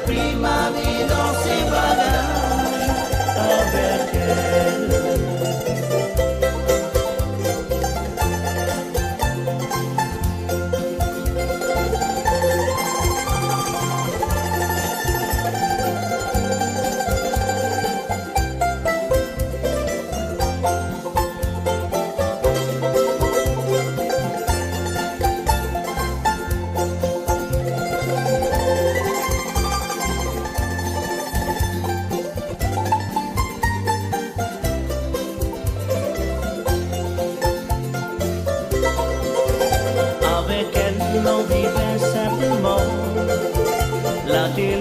pris ma vie dans ses bagages avec elle. Avec elle, l'on vivait simplement. La terre